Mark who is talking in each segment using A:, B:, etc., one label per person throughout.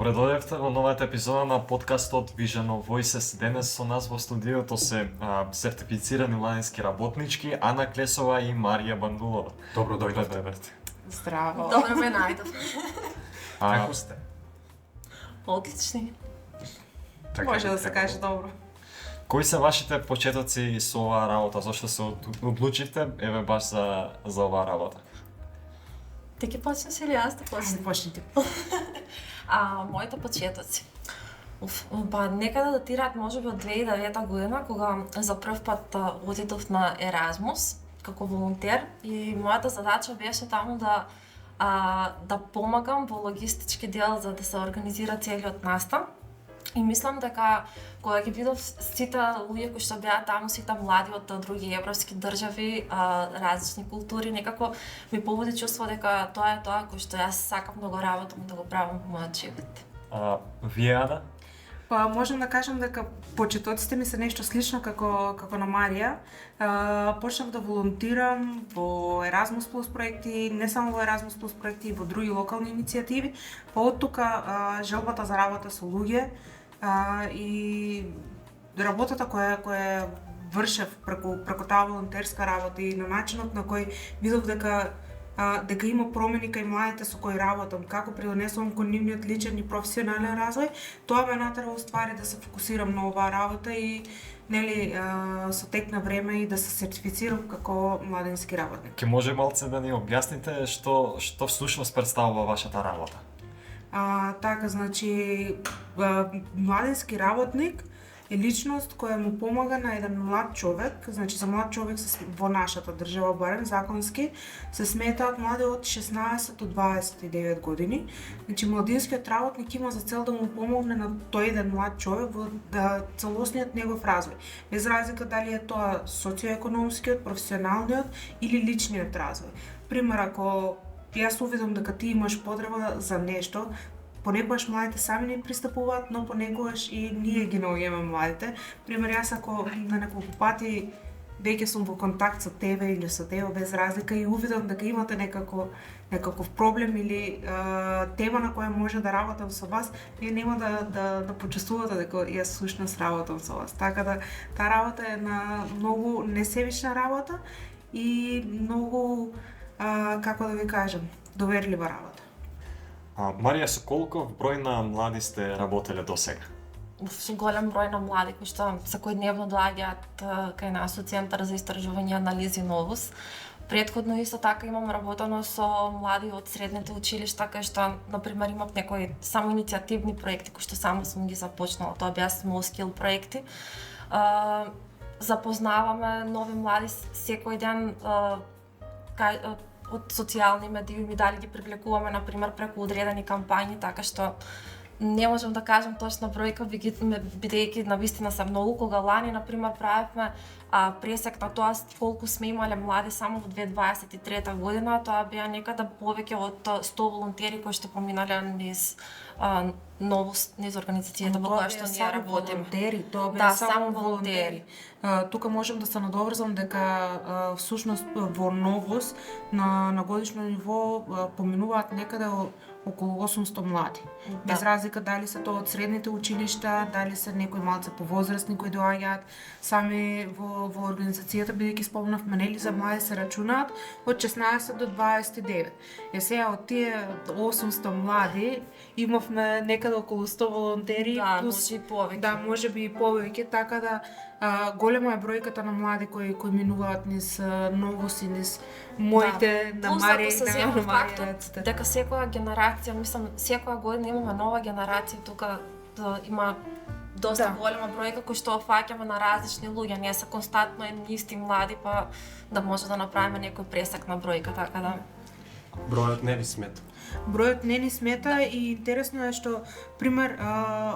A: Добре дојдовте во новата епизода на подкастот Vision of Voices. Денес со нас во студиото се сертифицирани младински работнички Ана Клесова и Марија Бандулова.
B: Добро
A: Добре
B: дојдовте.
A: дојдовте.
C: Здраво.
D: Добро ме најдов.
B: Како сте?
D: Одлични.
B: Така
C: Може
B: би
C: да се
B: требало.
C: каже добро.
A: Кои се вашите почетоци со оваа работа? Зошто се одлучивте еве баш за оваа работа?
D: Ти ќе почнеш или јас да почнем?
C: Почнете.
D: Моите почетоци. Некаде датираат можеби од 2009 година, кога за прв пат одидов на Еразмус како волонтер и мојата задача беше таму да помагам во логистички дел за да се организира целиот настан. И мислам дека кога ги видов сите луѓе кои што беа таму, сите млади од други европски држави, различни култури, некако ми побуди чувство дека тоа е тоа кој што јас сакам да го работам да го правам во мојот живот.
A: Вие, Ана?
C: Па можам да кажам дека почетоците ми се нешто слично како на Марија. Почнав да волонтирам во Erasmus Plus проекти, не само во Erasmus Plus проекти, и во други локални иницијативи. Па од тука желбата за работа со луѓе и работата која вршев преку таа волонтерска работа и на начинот на кој видов дека има промени кај младите со кои работам, како придонесувам кон нивниот личен и професионален развој, тоа ме натера уствари да се фокусирам на оваа работа и со тек на време и да се сертифицирам како младински работник.
A: Ке може малце да ни објасните што всушност представува вашата работа?
C: Така, значи, младински работник е личност која му помага на еден млад човек, значи за млад човек во нашата држава барем законски се сметаат млади од 16 до 29 години. Значи младинскиот работник има за цел да му помогне на тој еден млад човек во целосниот негов развој. Без разлика дали е тоа социоекономскиот, професионалниот или личниот развој. Пример, ако јас увидам дека ти имаш потреба за нешто, понекогаш младите сами не пристапуваат, но понекогаш и ние ги наоѓаме младите. Пример, јас ако на неколку пати веќе сум во контакт со тебе или со тебе без разлика и увидам дека имате некаков проблем или тема на која може да работам со вас, вие нема да почувствувате дека јас сушност работам со вас. Така да таа работа е на многу несебична работа и многу како да ви кажам, доверлива работа.
A: Марија, со колку број на млади сте работеле досега?
D: Со голем број на млади кои што секојдневно доаѓаат кај нас од Центар за истражување и анализи Новус. Претходно исто така имам работено со млади од средните училишта, кај што, например, имав некои само иницијативни проекти кои што само сум ги започнала. Тоа беа small skill проекти. Запознаваме нови млади секој ден од социјални медиуми, дали ги привлекуваме, например, преку одредени кампањи, така што не можам да кажам точна бројка, бидејќи навистина се многу. Кога лани, например, правевме пресек на тоа колку сме имале млади само во 2023 година, тоа беа некаде повеќе од 100 волонтери кои што поминале низ Новус, низ организацијата во која што ние работиме.
C: Тоа беа само волонтери. Тука можам да се надоврзам дека всушност во Новус на годишно ниво поминуваат некаде околу 800 млади. Без разлика дали се тоа од средните училишта, дали се некои малце повозрастни кои доаѓаат сами во организацијата, бидејќи спомнавме нели за млади се рачунаат од 16 до 29. Сега од тие 800 млади имавме некаде околу 100 волонтери,
D: плюс и повеќе.
C: Да, можеби и повеќе, така да голема е бројката на млади кои минуваат низ Новус и низ моите на Марија и на Марија.
D: Дека секоја генерација, мислам, секоја година имаме нова генерација, тука има доста голема бројка кои што фаќаме на различни луѓе, ние се константно едни исти млади, па да може да направиме некој пресек на бројка, така да.
B: Бројот не ви смета?
C: Бројот не ни смета и интересно е што, пример,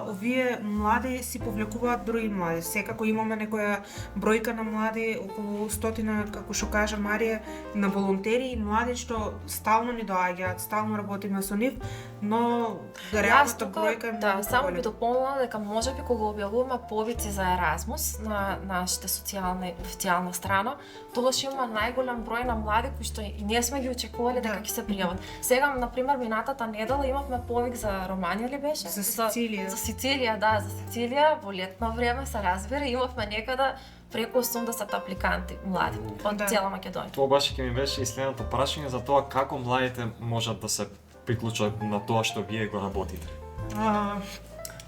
C: овие млади си повлекуваат други млади. Секако имаме некоја бројка на млади, околу 100, како што кажа Марија, на волонтери и млади што стално ни доаѓаат, стално работиме со нив, но реалната бројка е многу.
D: Само би дополнила дека можеби кога објавуваме повици за Еразмус на нашите официјална страна, тогаш има најголем број на млади кои што и ние сме ги очекувале дека ќе се пријават. Сега, например, например, минатата недела имавме повик за Романија ли беше?
C: За Сицилија.
D: За Сицилија, да, за Сицилија, во летно време се разбира, имавме некада преку 80 апликанти млади од
C: Да.
D: цела Македонија.
A: Тоа баш ќе ми беше и следното прашање за тоа како младите можат да се приклучат на тоа што вие го работите.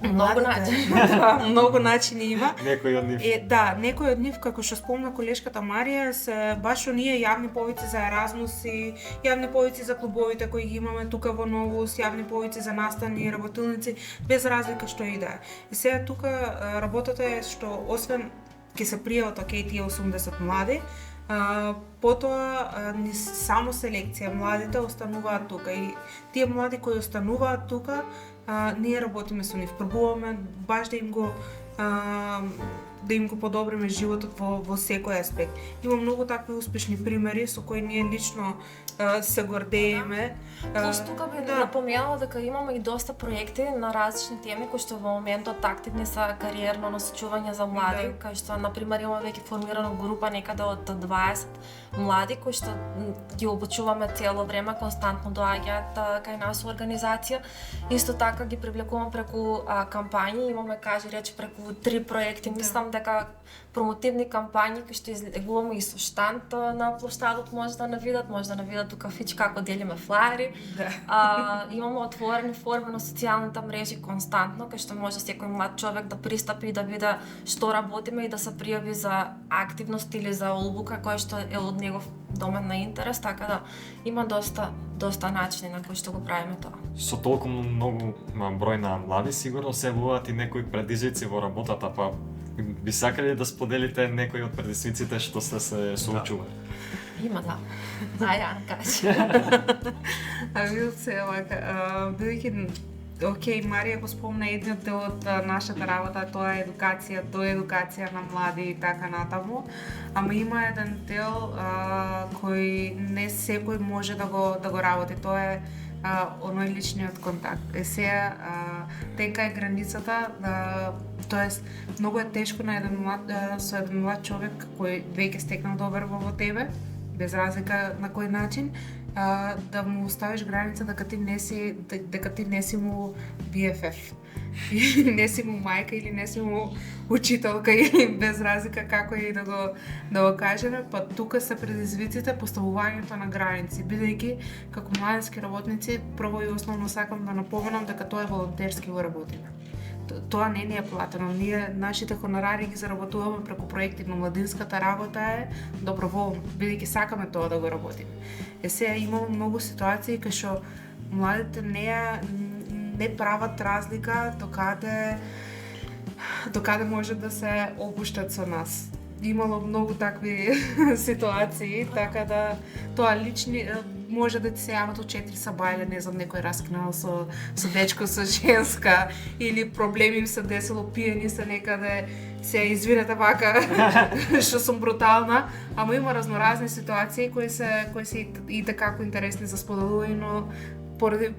D: Многу
C: Да, многу начини има.
A: Некој од нив.
C: Да, некој од нив, како што спомна колешката Марија, се баш оние јавни повици за Еразмус и јавни повици за клубовите кои ги имаме тука во Новус, јавни повици за настани и работилници, без разлика што и да е. И сега тука работата е што освен ќе се пријават окей тие 80 млади, потоа ни само селекција, младите остануваат тука и тие млади кои остануваат тука, ние работиме со нив, пробуваме баш да им го подобриме животот во секој аспект. Има многу такви успешни примери со кои ние лично се гордееме.
D: Плюс тука би напоменала дека имаме и доста проекти на различни теми кои што во моментот активни се кариерно насочување за млади, кај што на пример имаме веќе формирана група некаде од 20 млади кои што ги обучуваме цело време, константно доаѓаат кај нас организација. Исто така ги привлекуваме преку кампањи, имаме кажи речи преку 3 проекти. Мислам дека промотивни кампањи кои што излегуваме и со штанд на плоштадот може да навидат у кафич како делиме флаери. Имаме отворени форми на социјалните мрежи константно, кај што може секој млад човек да пристапи и да види што работиме и да се пријави за активност или за обука која што е од негов домен на интерес, така да има доста начини на кои што го правиме тоа.
A: Со толку многу број на млади сигурно се явуваат и некои предизвици во работата, па би сакале да споделите некои од предизвиците што сте се соочували?
D: Има, да. Ја кажи.
C: Видите се, бидејќи окей, Марија го спомна едниот дел од нашата работа, тоа е едукација, доедукација на млади и така натаму. Ама има еден дел кој не секој може да го работи, тоа е оној личниот контакт. Сега, тека е границата, тоест многу е тешко на со еден млад човек кој веќе стекнал доверба во тебе, без разлика на кој начин, да му ставиш граница дека ти не си му BFF. И не си му мајка или не си му учителка или без разлика како и да го кажеме, па тука се предизвиците поставувањето на граници, бидејќи како младински работници прво и основно сакам да напоменам дека тоа е волонтерски го работиме. Тоа не ни е платено. Ние нашите хонорари ги заработуваме преку проекти, но младинската работа е доброволно, бидејќи сакаме тоа да го работиме. Сега имаме многу ситуации кај што младите не прават разлика докаде може да се опуштат со нас. Имало многу такви ситуации, така да тоа лични може да ти се јават од 4 сабајле, не знам, некој раскинал со дечко, со женска, или проблеми им се десело, пиени се некаде, се извинете вака, што сум брутална, ама има разноразни ситуации кои се и такако интересни за споделување, но поради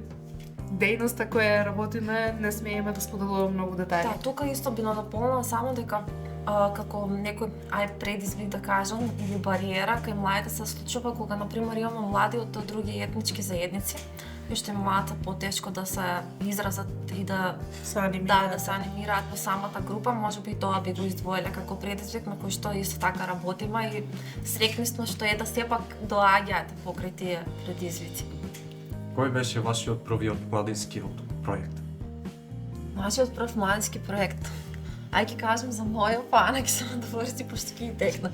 C: дејноста која работиме, не смееме да споделуваме многу детали.
D: Да, тука исто би надополнила само дека како некој предизвик да кажам или бариера кај младите се случува кога на пример имаме млади од други етнички заедници кои што имаат потешко да се изразат и да се анимираат во самата група, можеби тоа би го издвоиле како предизвик на кој што исто така работиме и среќни сме што да сепак доаѓаат покрај тие предизвици.
B: Кој беше вашиот првиот младинскиот проект?
D: Нашиот прв младински проект. Ајде кажам за мојот, па Ана ќе се надвори пошто ќе текна.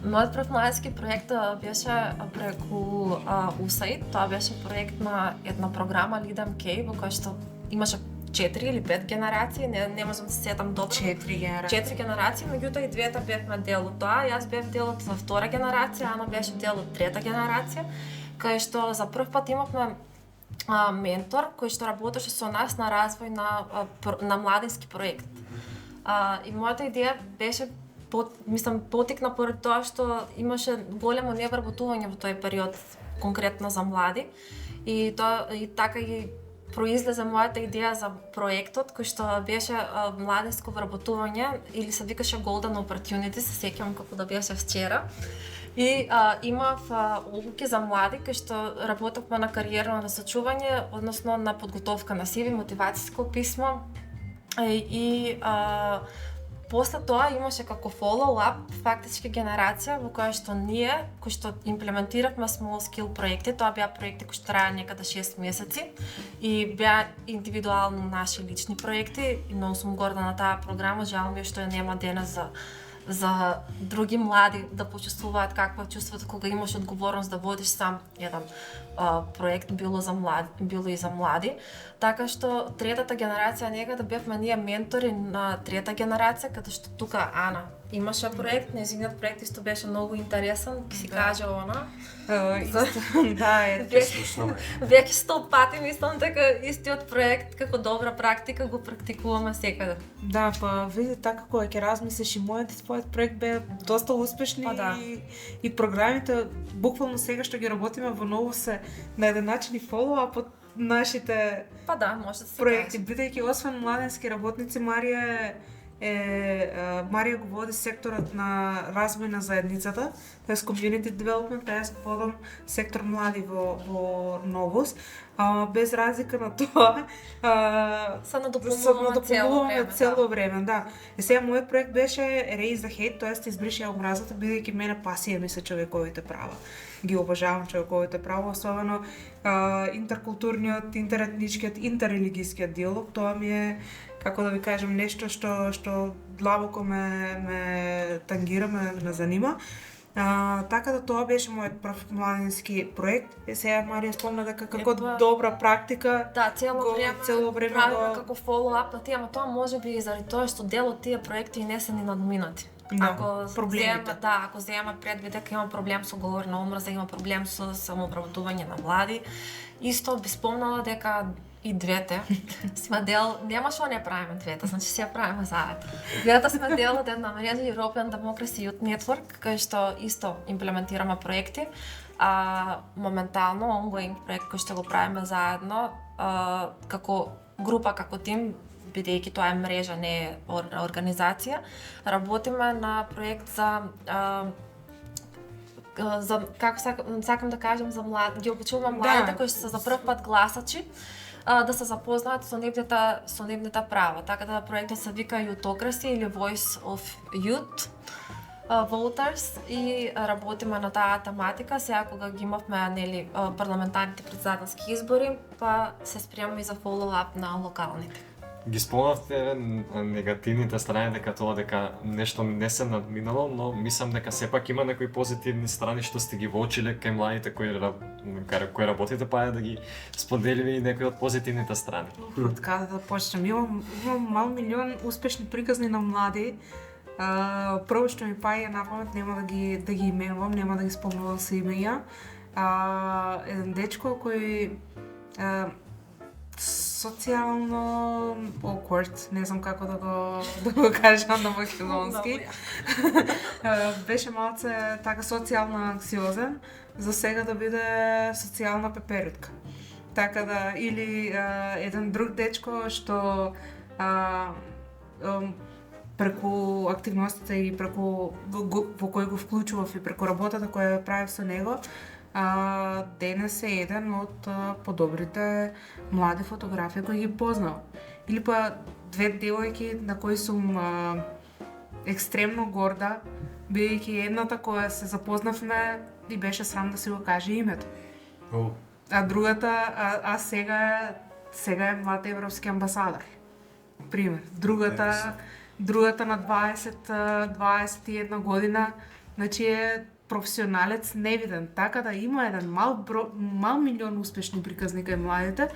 D: Мојот прв младински проект беше преку USAID. Тоа беше проект на една програма Lead MK во која што имаше 4 или 5 генерации, не можам да се сетам добро. 4 генерации, меѓутоа и двете бевме дел од тоа. Јас бев дел од втора генерација, Ана беше дел од трета генерација, кај што за прв пат имавме ментор кој што работеше со нас на развој на младински проект. И мојата идеја беше потикна поради тоа што имаше големо невработување во тој период конкретно за млади и така и произлезе мојата идеја за проектот кој што беше младинско вработување или се викаше Golden Opportunity, се сеќавам како да беше вчера, И имав обуки за млади, кај што работевме на кариерно насочување, односно на подготовка на CV, мотивацијско писмо. И после тоа имаше како follow-up фактички генерација во која што ние, кои што имплементиравме small skill проекти, тоа беа проекти кои што траја некаде 6 месеци и беа индивидуално наши лични проекти, но сум горда на таа програма, жал ми е што ја нема денес за други млади да почувствуваат какво е чувството кога имаш одговорност да водиш сам еден проект, било и за млади. Така што третата генерација некаде бевме ние ментори на трета генерација, каде што тука Ана имаше проект, нејзиниот проект исто беше многу интересен, ќе си каже она. Веќе 100 пати мислам дека истиот проект како добра практика го практикуваме секаде.
C: Да, па види така кога ќе размислиш и мојот и твојот проект беа доста успешни и програмите буквално сега што ги работиме во ново се на еден начин и follow-up од нашите
D: може да се
C: проекти, бидејќи освен младенски работници Марија го води секторот на развој на заедницата, тоа е community development, тоа е водам сектор млади во Новос. Без разлика на тоа,
D: се надопомнуваме
C: цело време, да. И сега мојот проект беше Raise the Hate, тоа избрише омразата, бидејќи мене пасија ми се човековите права. Ги обожавам човековите права, особено интеркултурниот, интеретничкиот, интеррелигискиот диалог, тоа ми е, како да ви кажем, нешто што длабоко ме тангира, ме занима. Така да тоа беше мојот прв младенски проект. Сега Марија спомна дека како добра практика.
D: Да, цело време правиме како follow-up на тие, ама тоа можеби и заради тоа што дел од тие проекти и не се ни надминати. Ако земеме предвид дека има проблем со говор на омраза, има проблем со самообработување на млади, исто би спомнала дека и двете сме дел, нема што не правиме двете, значи си ја правиме заедно. Двете сме дел од една мрежа European Democracy Youth Network, кај што исто имплементираме проекти, моментално ongoing проект кој што го правиме заедно, како група, како тим, бидејќи тоа е мрежа, не е организација, работиме на проект за како сакам да кажам за млади, ги обучуваме младите кои се за прв пат гласачи, да се запознаат со нивните права. Така да проектот се вика Youthocracy или Voice of Youth Voters и работиме на таа тематика. Сега кога ги имавме парламентарните председателски избори, па се спремаме и за follow-up на локалните.
A: Ги спомнавте негативните страни, дека нешто не се надминало, но мислам дека сепак има некои позитивни страни што сте ги воочиле кај младите кои работите, па да ги споделиме и некои од позитивните страни.
C: Од каде да почнем? Имам мал милион успешни приказни на млади. Прво што ми паѓа на памет, нема да ги именувам, нема да ги спомнувам со имења. Еден дечко кој социјално awkward, не знам како да го кажам на македонски. Беше малце така социјално анксиозен, за сега да биде социјална пеперутка. Така да, или еден друг дечко што преку активностите и преку во кој го вклучував и преку работата која правев со него, денес е еден од подобрите млади фотографи кои ги познав. Или па две девојки на кои сум екстремно горда, бидејќи едната која се запознавме и беше срам да си го каже името. А другата, сега е млад европски амбасадор. Пример. Другата на 21 година, значи е професионалец невиден, така да има еден мал милион успешни приказни кај младите.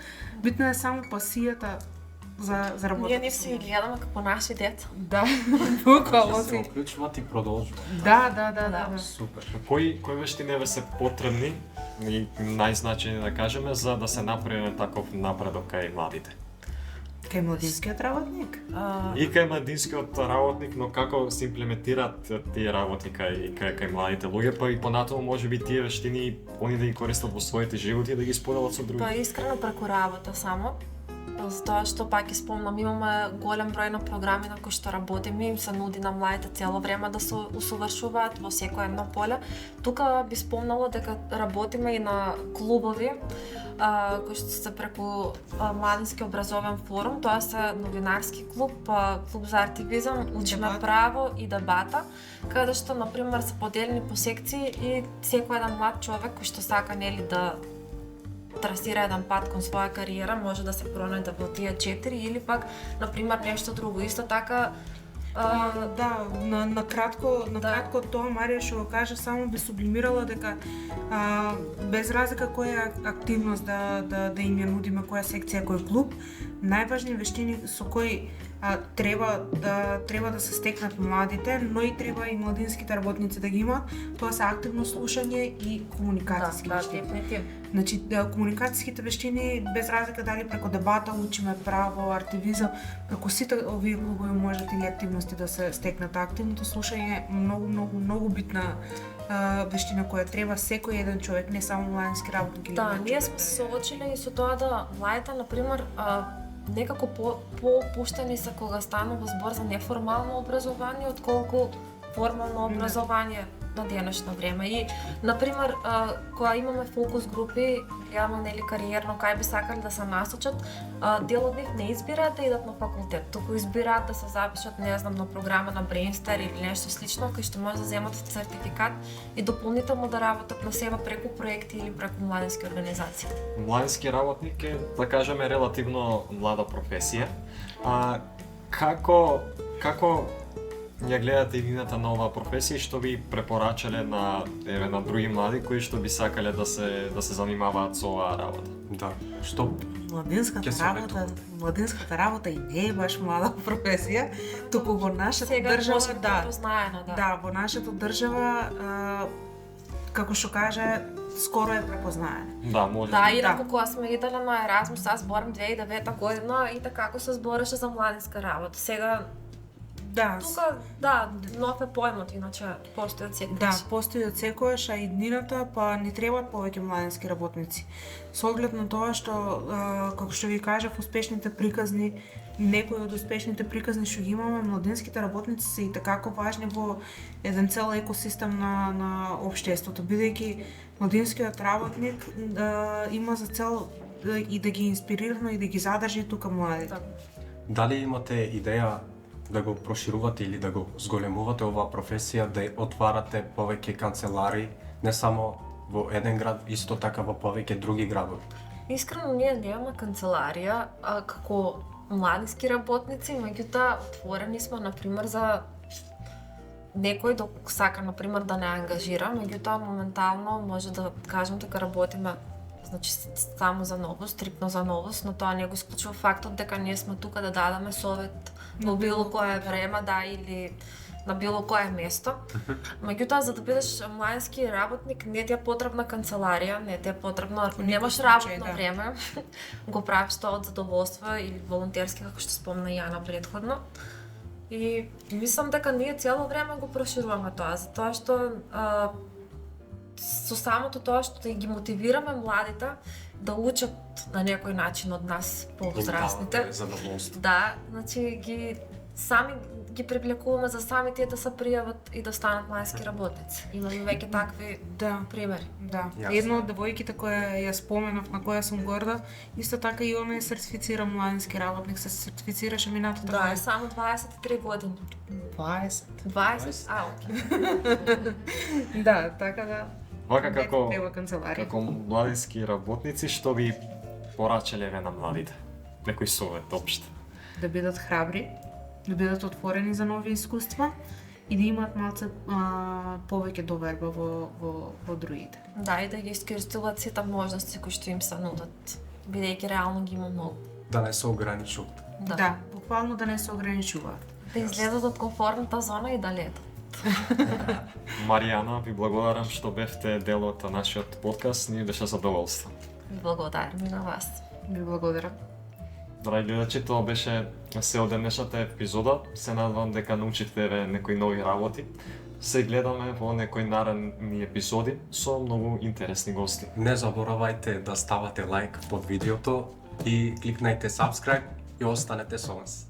C: Битно е само пасијата за работа.
D: Ние не си гледаме како наши деца.
C: Да, буквално
B: се уклучуват и продолжуваат.
C: Да.
B: Супер.
A: Кои вештини ве се потребни и најзначајни да кажеме за да се направи таков напредок кај младите?
C: Кај младинскиот работник?
A: И кај младинскиот работник, но како се имплементираат тие работи кај младите луѓе, па и понатаму можеби тие вештини они да ги користат во своите животи и да ги споделат со други.
D: Па искрено преку работа само. затоа што пак ќе спомнам, имаме голем број на програми на кои што работиме, им се нуди на младите цело време да се усовршуваат во секое едно поле. Тука би спомнала дека работиме и на клубови, кои што се преку Младински образовен форум, тоа се новинарски клуб, клуб за активизам, учиме право и дебата, каде што на пример се поделени по секции и секој еден млад човек кој што сака нели да трасира еден пат кон своја кариера може да се пронајде во тие 4 или пак на пример нешто друго. Исто така
C: да, на кратко тоа Марија што го кажа, само би сублимирала дека без разлика која активност да им ја нудиме, која секција, кој клуб, најважни вештини со кои треба да се стекнат младите, но и треба и младинските работници да ги имаат, тоа се активно слушање и комуникацијски вештини.
D: Дефинитивно.
C: Значи, комуникацијските вештини, без разлика дали преку дебата, учиме право, активизам, преку сите овие клубови можат или активности да се стекнат. Активното слушање е многу битна вештина која треба секој еден човек, не само младински работник или
D: Да, ние сме се соочиле и со тоа да младите, например, некако по-опуштени се кога станува збор за неформално образование, отколку формално образование на денешно време. И, например, кога имаме фокус групи, гледаме нели кариерно кај би сакали да се насочат, дел од нив не избираат да идат на факултет, туку избираат да се запишат, не знам, на програма на Brainster или нешто слично, кај што може да земат сертификат и дополнително да работат на себе преку проекти или преку младински организации.
A: Младински работник е, да кажеме, релативно млада професија. Како ја гледате идејата на оваа професија и што би препорачале на други млади кои што би сакале да се занимаваат со оваа работа?
B: Да, што
C: Младинската работа и не е баш млада професија, туку во нашата држава, во нашата држава, како што каже, скоро е препознаена.
A: Да, може.
D: Да, инаку кога сме иделе на Еразмус, аз зборам 2009 година и така како се збореше за младинска работа. Сега тука, нов е поемот, иначе постои од секојаш.
C: Да, постои од секојаш, а иднината па ни требаат повеќе младински работници. Со оглед на тоа што, како што ви кажав, успешните приказни, некои од успешните приказни што ги имаме, младинските работници се и такако важни во еден цел екосистем на општеството, бидејќи младинскиот работник има за цел и да ги инспирира, но и да ги задржи тука младите.
B: Дали имате идеја да го проширувате или да го зголемувате оваа професија, да отварате повеќе канцелари, не само во еден град, исто така во повеќе други градови?
D: Искрено, ние немаме канцеларија како младински работници, меѓутоа отворени сме, например, за некој да сака, например, да не ангажира, меѓутоа моментално може да кажем дека работиме само за новост, стриктно за новост, но тоа не го исклучува фактот дека ние сме тука да дадеме совет во било кое време, или на било кое место. Меѓутоа, за да бидеш младински работник, не ти е потребна канцеларија, не ти е потребно, немаш работно време, го правиш тоа од задоволство или волонтерски, како што спомна Јана предходно. И мислам дека ние цело време го прошируваме тоа, затоа што со самото тоа што да ги мотивираме младите да учат на некој начин од нас повозрастните. Да, значи сами ги привлекуваме за сами тие да се пријават и да станат младински работници. Имаме веќе такви примери.
C: Да. Една од девојките која ја споменав, на која сум горда, исто така и она е сертифициран младински работник, се сертифицираше минатата година.
D: Да, само 23 години.
C: 20?
D: Окей.
C: Да, така да.
A: Вака како младински работници, што би порачале на младите? Некој совет општо?
C: Да бидат храбри, да бидат отворени за нови искуства и да имаат малце повеќе доверба во другите.
D: Да, и да ги искористуваат сите можности кои што им се нудат, бидејќи реално ги има многу.
B: Да не се ограничуваат.
C: Да, буквално да не се ограничуваат.
D: Да излезат од комфортната зона и да летат.
A: Маријана, ви благодарам што бевте дел од нашиот подкаст, ни беше задоволство.
D: Благодарам и на вас.
C: Ви благодарам.
A: Драги гледачи, тоа беше се од денешната епизода. Се надевам дека научите некои нови работи. Се гледаме во некои наредни епизоди со многу интересни гости.
B: Не заборавајте да ставате лайк под видеото и кликнете subscribe и останете со нас.